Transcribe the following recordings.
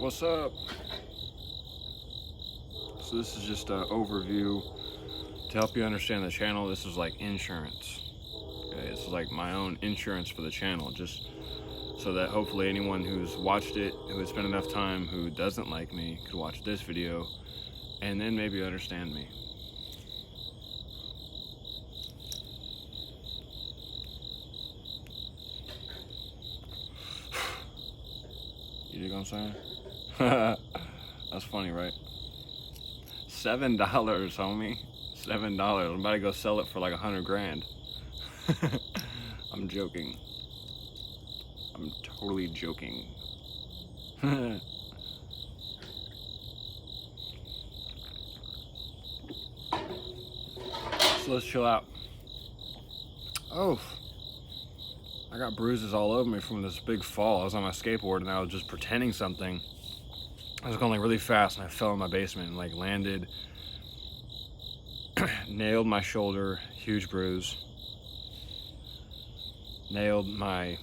What's up? So this is just an overview to help you understand the channel. This is like insurance. Okay, this is like my own insurance for the channel, just so that hopefully anyone who's watched it, who has spent enough time, who doesn't like me, could watch this video and then maybe understand me. You dig what I'm saying? That's funny, right? $7, homie. $7. I'm about to go sell it for like 100 grand. I'm joking. I'm totally joking. So let's chill out. Oh, I got bruises all over me from this big fall. I was on my skateboard and I was just pretending something. I was going like really fast and I fell in my basement and like landed, nailed my shoulder, huge bruise. Nailed my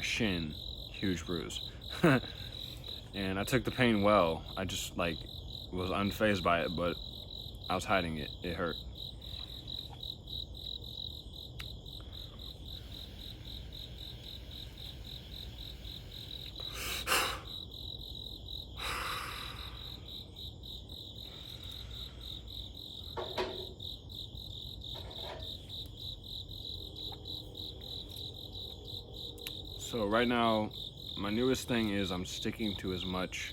shin, huge bruise. And I took the pain well. I just like was unfazed by it, but I was hiding it. It hurt. So right now, my newest thing is I'm sticking to as much.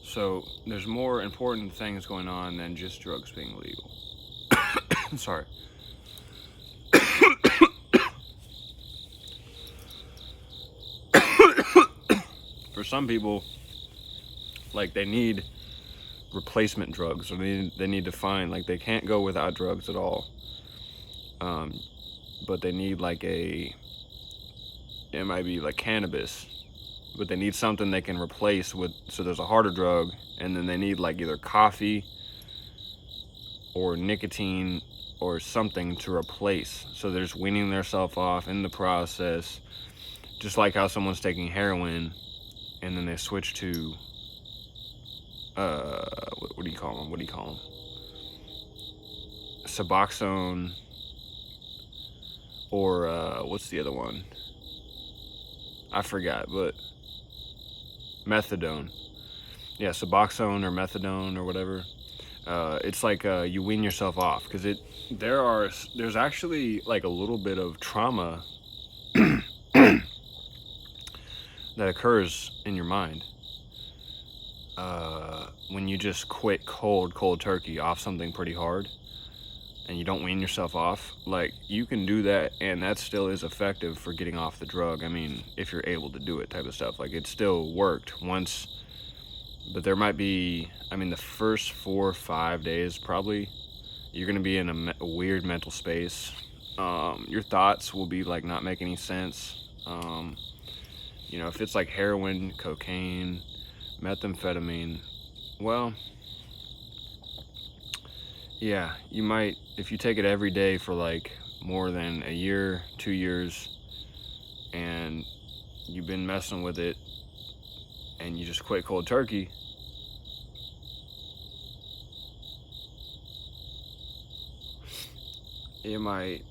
So there's more important things going on than just drugs being legal. Sorry. For some people, like they need replacement drugs, or they need to find, like they can't go without drugs at all. But they need like it might be like cannabis, but they need something they can replace with. So there's a harder drug, and then they need like either coffee or nicotine or something to replace. So they're just weaning themselves off in the process, just like how someone's taking heroin and then they switch to what do you call them? Suboxone, or what's the other one? I forgot, but methadone. Yeah, Suboxone or methadone or whatever. It's like you wean yourself off, because there's actually like a little bit of trauma that occurs in your mind when you just quit cold turkey off something pretty hard and you don't wean yourself off. Like, you can do that and that still is effective for getting off the drug. I mean, if you're able to do it, type of stuff. Like, it still worked once, but there might be, I mean, the first 4 or 5 days probably you're gonna be in a weird mental space. Your thoughts will be like not make any sense. You know, if it's like heroin, cocaine, methamphetamine, well, yeah, you might, if you take it every day for like more than a year, 2 years, and you've been messing with it and you just quit cold turkey, it might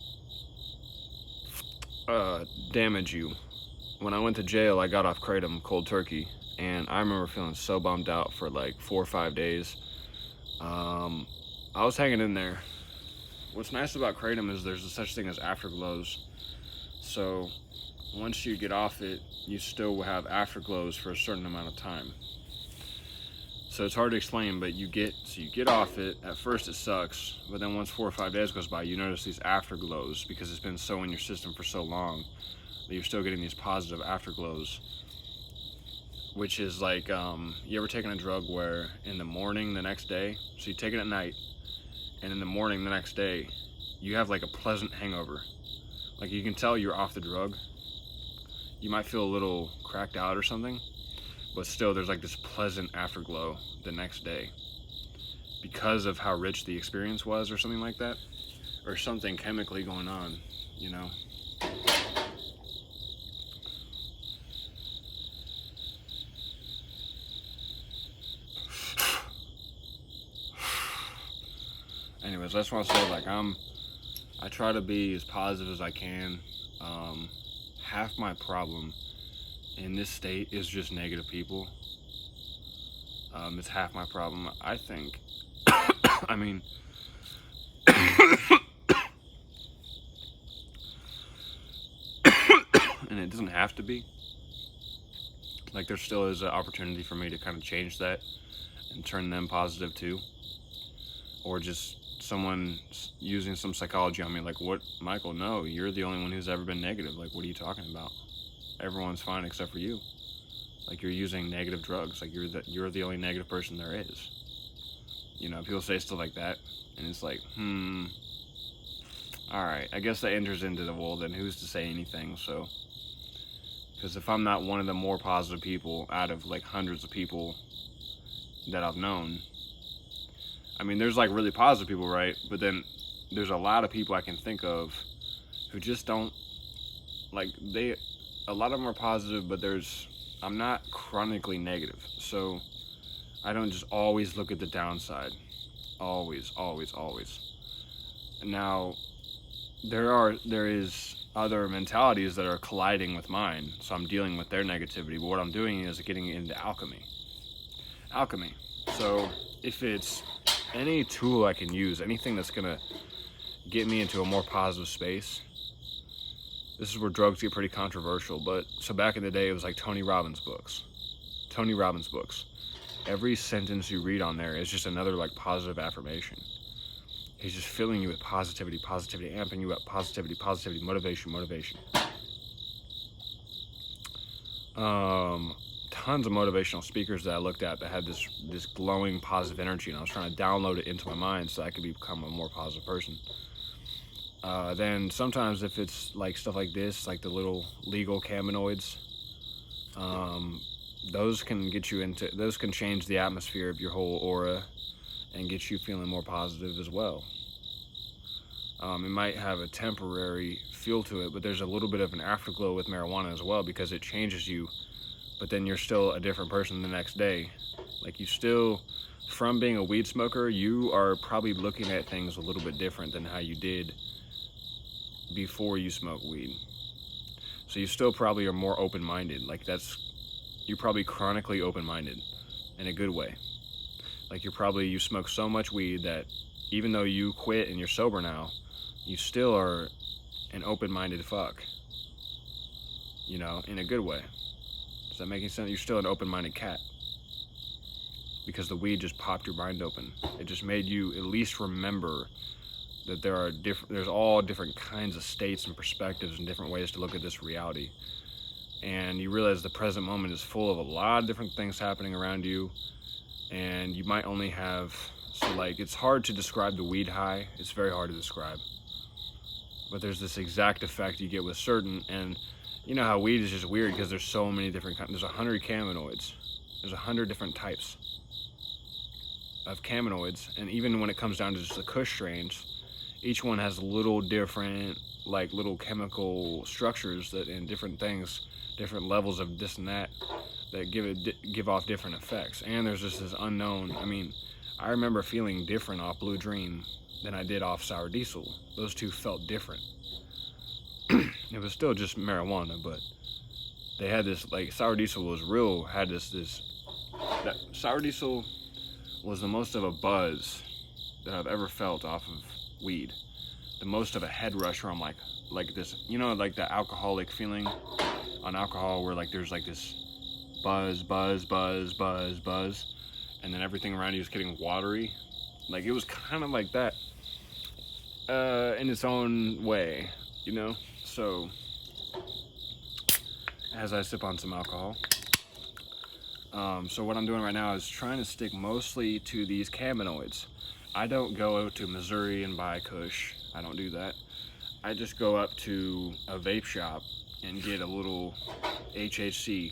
damage you. When I went to jail, I got off kratom cold turkey, and I remember feeling so bummed out for like 4 or 5 days. I was hanging in there. What's nice about kratom is there's a such thing as afterglows. So once you get off it, you still will have afterglows for a certain amount of time. So it's hard to explain, but you get off it. At first it sucks, but then once 4 or 5 days goes by, you notice these afterglows because it's been so in your system for so long that you're still getting these positive afterglows. Which is like, you ever taken a drug where in the morning the next day, so you take it at night, and in the morning the next day, you have like a pleasant hangover. Like, you can tell you're off the drug. You might feel a little cracked out or something, but still there's like this pleasant afterglow the next day because of how rich the experience was, or something like that, or something chemically going on, you know. anyways, I just want to say, like, I try to be as positive as I can. Half my problem in this state is just negative people. It's half my problem, I think. I mean, and it doesn't have to be. Like, there still is an opportunity for me to kind of change that and turn them positive too. Or just someone using some psychology on me, like, what, Michael, no, you're the only one who's ever been negative. Like, what are you talking about? Everyone's fine except for you. Like, you're using negative drugs. Like, you're the only negative person there is. You know, people say stuff like that, and it's like, all right, I guess that enters into the, well, then who's to say anything? So, because if I'm not one of the more positive people out of like hundreds of people that I've known, I mean, there's like really positive people, right? But then there's a lot of people I can think of who just don't, like, a lot of them are positive, but I'm not chronically negative. So I don't just always look at the downside. Always. Now, there is other mentalities that are colliding with mine, so I'm dealing with their negativity, but what I'm doing is getting into alchemy. So if it's any tool I can use, anything that's gonna get me into a more positive space. This is where drugs get pretty controversial, but so back in the day, it was like Tony Robbins books. Every sentence you read on there is just another like positive affirmation. He's just filling you with positivity, amping you up, positivity, motivation. Tons of motivational speakers that I looked at that had this glowing positive energy, and I was trying to download it into my mind so I could become a more positive person. Then sometimes if it's like stuff like this, like the little legal cannabinoids, those can change the atmosphere of your whole aura and get you feeling more positive as well. It might have a temporary feel to it, but there's a little bit of an afterglow with marijuana as well, because it changes you, but then you're still a different person the next day. Like, you still, from being a weed smoker, you are probably looking at things a little bit different than how you did before you smoked weed. So you still probably are more open-minded. Like, you're probably chronically open-minded in a good way. Like, you smoke so much weed that even though you quit and you're sober now, you still are an open-minded fuck. You know, in a good way. Does that make any sense? You're still an open-minded cat. Because the weed just popped your mind open. It just made you at least remember that there's all different kinds of states and perspectives and different ways to look at this reality. And you realize the present moment is full of a lot of different things happening around you. And you might only have, so like, it's hard to describe the weed high. It's very hard to describe. But there's this exact effect you get with certain, and you know how weed is just weird because there's so many different kinds. There's 100 cannabinoids. There's 100 different types of cannabinoids. And even when it comes down to just the Kush strains, each one has little different, like, little chemical structures that, and different things, different levels of this and that give off different effects. And there's just this unknown. I mean, I remember feeling different off Blue Dream than I did off Sour Diesel. Those two felt different. It was still just marijuana, but they had this, like, Sour Diesel was real, had that Sour Diesel was the most of a buzz that I've ever felt off of weed. The most of a head rush where I'm like this, you know, like the alcoholic feeling on alcohol where like there's like this buzz, and then everything around you is getting watery. Like, it was kind of like that in its own way, you know? So, as I sip on some alcohol, so what I'm doing right now is trying to stick mostly to these cannabinoids. I don't go to Missouri and buy Kush. I don't do that. I just go up to a vape shop and get a little HHC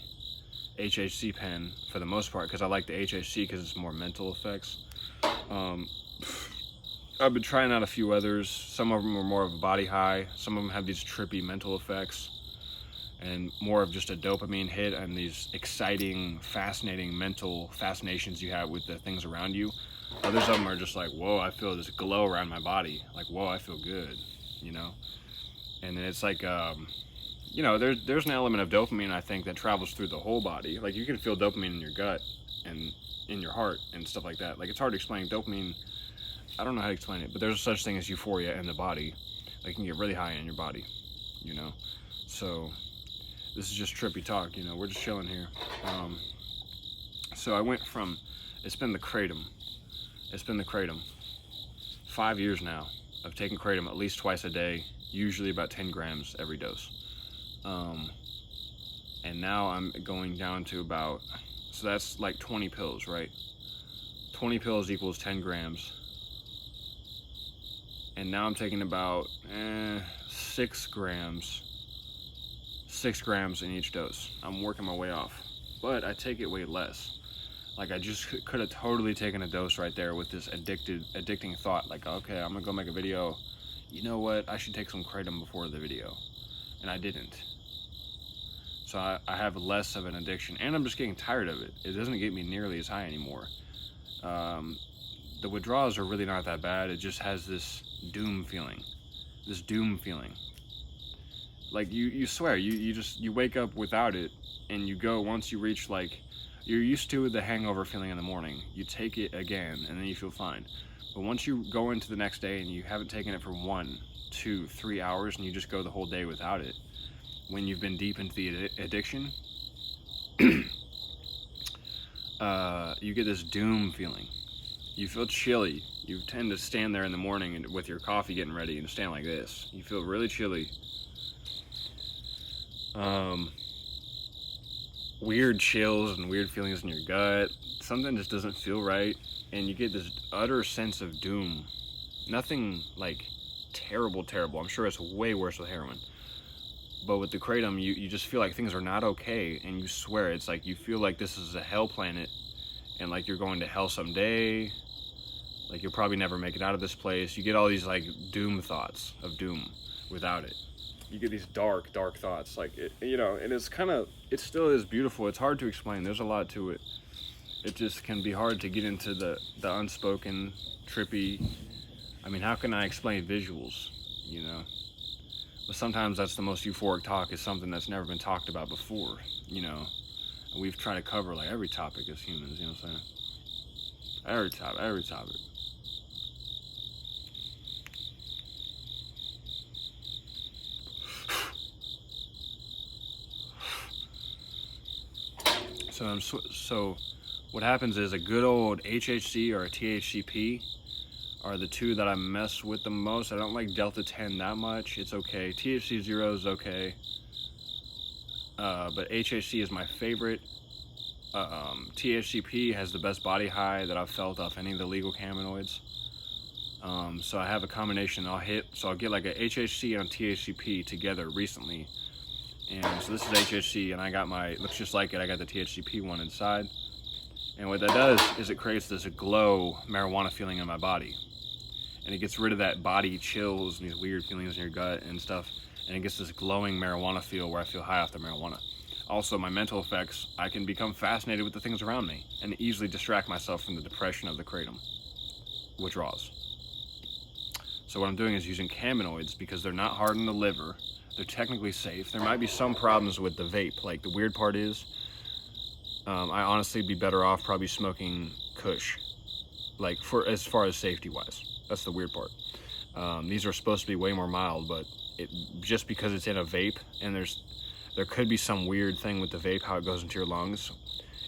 pen for the most part, because I like the HHC because it's more mental effects. I've been trying out a few others. Some of them are more of a body high. Some of them have these trippy mental effects and more of just a dopamine hit and these exciting, fascinating mental fascinations you have with the things around you. Others of them are just like, whoa, I feel this glow around my body. Like, whoa, I feel good, you know? And then it's like, you know, there's an element of dopamine, I think, that travels through the whole body. Like, you can feel dopamine in your gut and in your heart and stuff like that. Like, it's hard to explain. Dopamine, I don't know how to explain it, but there's such thing as euphoria in the body. Like, you can get really high in your body, you know? So, this is just trippy talk, you know? We're just chilling here. So I went from, it's been the Kratom. 5 years now of taking Kratom at least twice a day, usually about 10 grams every dose. And now I'm going down to about, so that's like 20 pills, right? 20 pills equals 10 grams. And now I'm taking about 6 grams. 6 grams in each dose. I'm working my way off. But I take it way less. Like, I just could have totally taken a dose right there with this addicting thought. Like, okay, I'm gonna go make a video. You know what? I should take some Kratom before the video. And I didn't. So I have less of an addiction. And I'm just getting tired of it. It doesn't get me nearly as high anymore. The withdrawals are really not that bad. It just has this doom feeling. Like, you swear, you wake up without it, and you go, once you reach, like, you're used to the hangover feeling in the morning. You take it again, and then you feel fine. But once you go into the next day and you haven't taken it for 1, 2, 3 hours, and you just go the whole day without it, when you've been deep into the addiction, you get this doom feeling. You feel chilly. You tend to stand there in the morning and with your coffee getting ready and stand like this. You feel really chilly. Weird chills and weird feelings in your gut. Something just doesn't feel right, and you get this utter sense of doom. Nothing like terrible. I'm sure it's way worse with heroin. But with the Kratom, you just feel like things are not okay, and you swear, it's like you feel like this is a hell planet, and like you're going to hell someday. Like, you'll probably never make it out of this place. You get all these like doom thoughts of doom without it. You get these dark thoughts, like, you know, and it's kind of, it still is beautiful. It's hard to explain. There's a lot to it. It just can be hard to get into the unspoken, trippy. I mean, how can I explain visuals, you know? But sometimes that's the most euphoric talk, is something that's never been talked about before, you know? And we've tried to cover, like, every topic as humans, you know what I'm saying? Every topic. So what happens is a good old HHC or a THCP are the two that I mess with the most. I don't like Delta 10 that much. It's okay. THC 0 is okay. But HHC is my favorite. THCP has the best body high that I've felt off any of the legal cannabinoids. So I have a combination. I'll get like a HHC and a THCP together recently. And so this is HHC, and I got it looks just like it. I got the THCP one inside. And what that does is it creates this glow marijuana feeling in my body. And it gets rid of that body chills and these weird feelings in your gut and stuff. And it gets this glowing marijuana feel where I feel high off the marijuana. Also, my mental effects, I can become fascinated with the things around me and easily distract myself from the depression of the Kratom withdrawals. So what I'm doing is using cannabinoids because they're not hard on the liver. They're technically safe. There might be some problems with the vape. Like, the weird part is, I honestly be better off probably smoking Kush, like, for as far as safety wise. That's the weird part. These are supposed to be way more mild, but just because it's in a vape, and there could be some weird thing with the vape, how it goes into your lungs,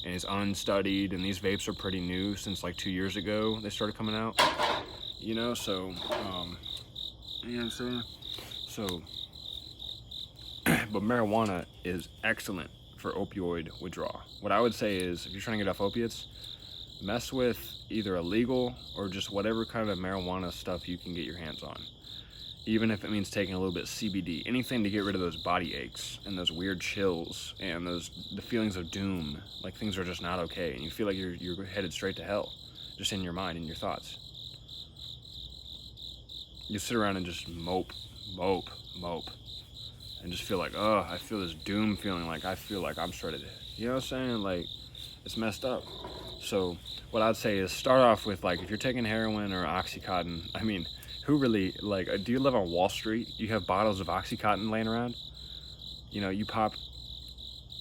and it's unstudied. And these vapes are pretty new, since like 2 years ago they started coming out. You know, so you know what I'm saying? So. But marijuana is excellent for opioid withdrawal. What I would say is, if you're trying to get off opiates, mess with either a legal or just whatever kind of marijuana stuff you can get your hands on. Even if it means taking a little bit of CBD, anything to get rid of those body aches and those weird chills and the feelings of doom, like things are just not okay, and you feel like you're headed straight to hell, just in your mind, in your thoughts. You sit around and just mope, and just feel like, oh, I feel this doom feeling, like I feel like I'm straight to, you know what I'm saying? Like, it's messed up. So what I'd say is start off with, like, if you're taking heroin or Oxycontin, I mean, who really, like, do you live on Wall Street? You have bottles of Oxycontin laying around? You know, you pop,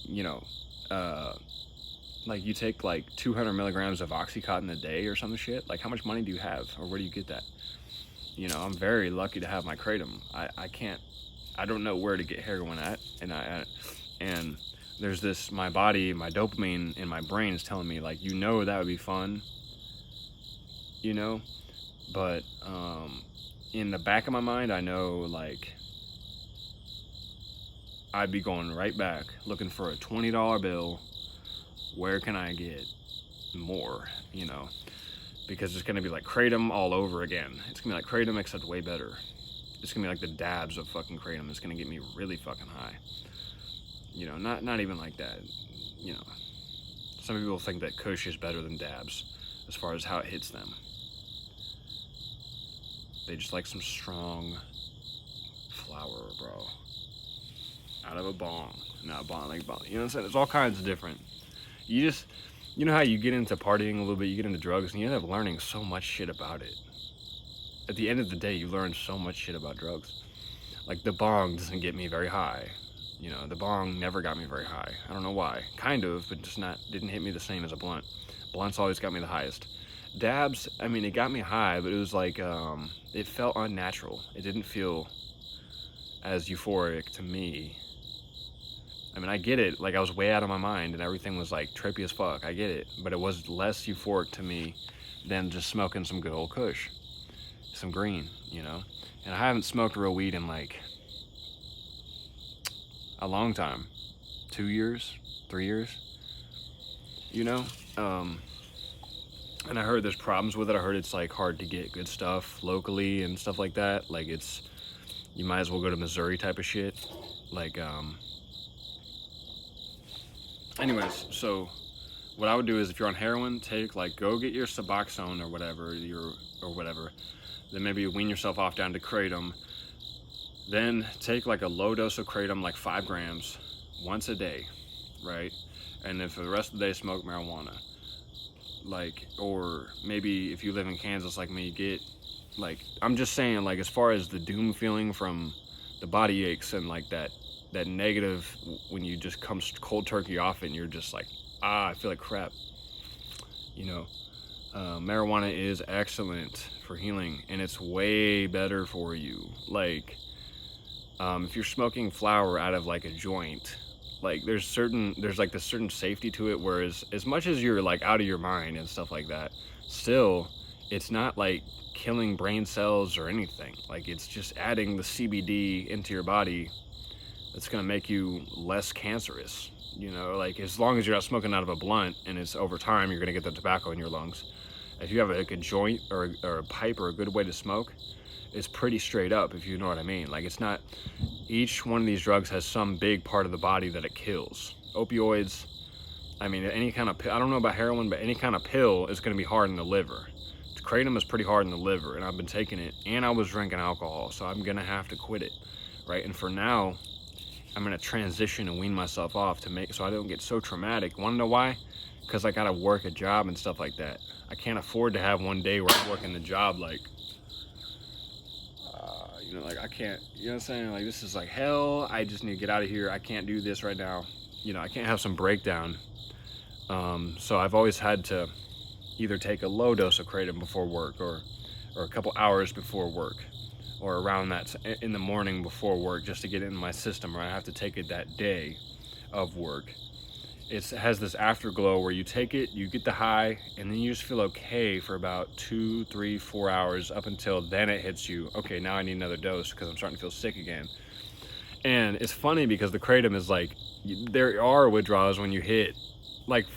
you know, uh, like you take like 200 milligrams of Oxycontin a day or some shit. Like, how much money do you have, or where do you get that? You know, I'm very lucky to have my kratom. I don't know where to get heroin at, and there's this, my body, my dopamine in my brain is telling me, like, you know, that would be fun, you know, but in the back of my mind, I know, like, I'd be going right back looking for a $20 bill. Where can I get more, you know? Because it's gonna be like kratom all over again. It's gonna be like kratom except way better. It's gonna be like the dabs of fucking kratom. It's gonna get me really fucking high. You know, not even like that. You know, some people think that Kush is better than dabs as far as how it hits them. They just like some strong flower, bro. Out of a bong. Not a bong, like bong. You know what I'm saying? It's all kinds of different. You know how you get into partying a little bit, you get into drugs, and you end up learning so much shit about it. At the end of the day, you learn so much shit about drugs. Like, the bong doesn't get me very high. You know, the bong never got me very high. I don't know why. Kind of, but just didn't hit me the same as a blunt. Blunts always got me the highest. Dabs, I mean, it got me high, but it was like, it felt unnatural. It didn't feel as euphoric to me. I mean, I get it. Like, I was way out of my mind and everything was like trippy as fuck. I get it. But it was less euphoric to me than just smoking some good old Kush. Some green, you know? And I haven't smoked real weed in like a long time. 2 years, 3 years, you know? And I heard there's problems with it. I heard it's like hard to get good stuff locally and stuff like that. Like, you might as well go to Missouri type of shit. Like, anyways, so what I would do is, if you're on heroin, go get your Suboxone or whatever, then maybe wean yourself off down to kratom, then take like a low dose of kratom, like 5 grams, once a day, right? And then for the rest of the day, smoke marijuana. Like, or maybe if you live in Kansas like me, get, like, I'm just saying, like, as far as the doom feeling from the body aches and like that negative, when you just come cold turkey off it and you're just like, I feel like crap, you know, marijuana is excellent for healing, and it's way better for you. Like, if you're smoking flower out of like a joint, like, there's like this certain safety to it, whereas as much as you're like out of your mind and stuff like that, still, it's not like killing brain cells or anything. Like, it's just adding the CBD into your body. It's gonna make you less cancerous, you know, like, as long as you're not smoking out of a blunt, and it's over time, you're gonna get the tobacco in your lungs. If you have like a joint or a pipe or a good way to smoke, it's pretty straight up, if you know what I mean. Like, it's not, each one of these drugs has some big part of the body that it kills. Opioids, I mean, any kind of, I don't know about heroin, but any kind of pill is gonna be hard in the liver. Kratom is pretty hard in the liver, and I've been taking it, and I was drinking alcohol, so I'm gonna have to quit it, right? And for now, I'm gonna transition and wean myself off so I don't get so traumatic. Wanna know why? Because I gotta work a job and stuff like that. I can't afford to have one day where I'm working the job like, you know, like, I can't, you know what I'm saying? Like, this is like hell. I just need to get out of here. I can't do this right now. You know, I can't have some breakdown. So I've always had to either take a low dose of kratom before work, or a couple hours before work, or around that in the morning before work, just to get it in my system, or I have to take it that day of work. It has this afterglow where you take it, you get the high, and then you just feel okay for about 2, 3, 4 hours, up until then it hits you, okay, now I need another dose because I'm starting to feel sick again. And it's funny because the kratom is like, there are withdrawals when you hit, like,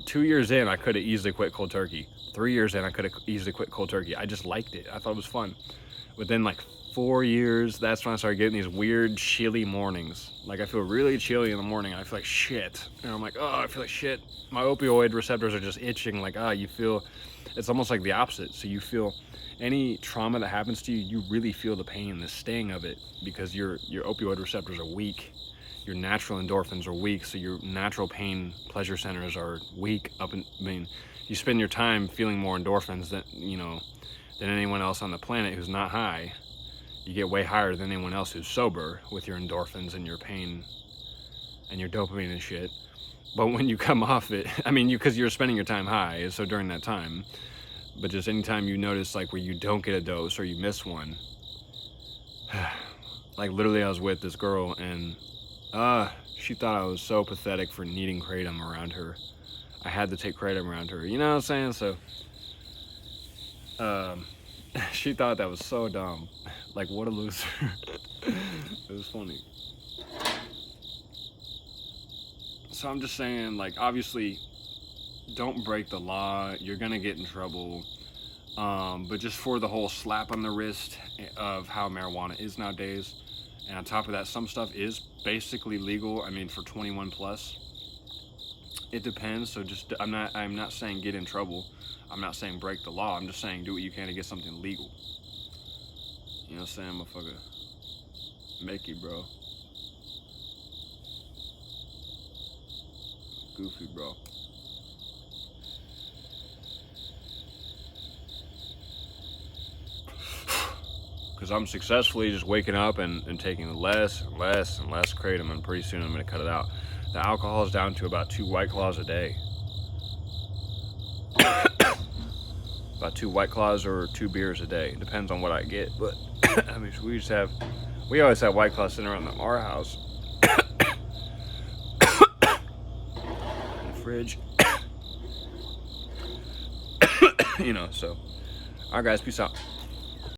2 years in, I could have easily quit cold turkey. 3 years in, I could have easily quit cold turkey. I just liked it. I thought it was fun. Within like 4 years, that's when I started getting these weird chilly mornings. Like, I feel really chilly in the morning. I feel like shit. And I'm like, oh, I feel like shit. My opioid receptors are just itching. Like, you feel, it's almost like the opposite. So you feel any trauma that happens to you, you really feel the pain, the sting of it, because your opioid receptors are weak. your natural endorphins are weak, so your natural pain pleasure centers are weak. You spend your time feeling more endorphins than anyone else on the planet who's not high. You get way higher than anyone else who's sober with your endorphins and your pain and your dopamine and shit. But when you come off it, because you're spending your time high, so during that time, but just anytime you notice like where you don't get a dose or you miss one, like literally I was with this girl and she thought I was so pathetic for needing kratom around her. I had to take kratom around her, you know what I'm saying? So she thought that was so dumb. Like, what a loser. It was funny. So I'm just saying, like, obviously don't break the law, you're gonna get in trouble. But just for the whole slap on the wrist of how marijuana is nowadays, and on top of that, some stuff is basically legal. For 21 plus, it depends. So just I'm not saying get in trouble. I'm not saying break the law. I'm just saying do what you can to get something legal. You know what I'm saying, motherfucker? Mickey, bro. Goofy, bro. Because I'm successfully just waking up and taking less and less and less kratom, and pretty soon I'm going to cut it out. The alcohol is down to about 2 White Claws a day. About 2 White Claws or 2 beers a day. It depends on what I get. But we always have White Claws sitting around our house. In the fridge. So. Alright guys, peace out.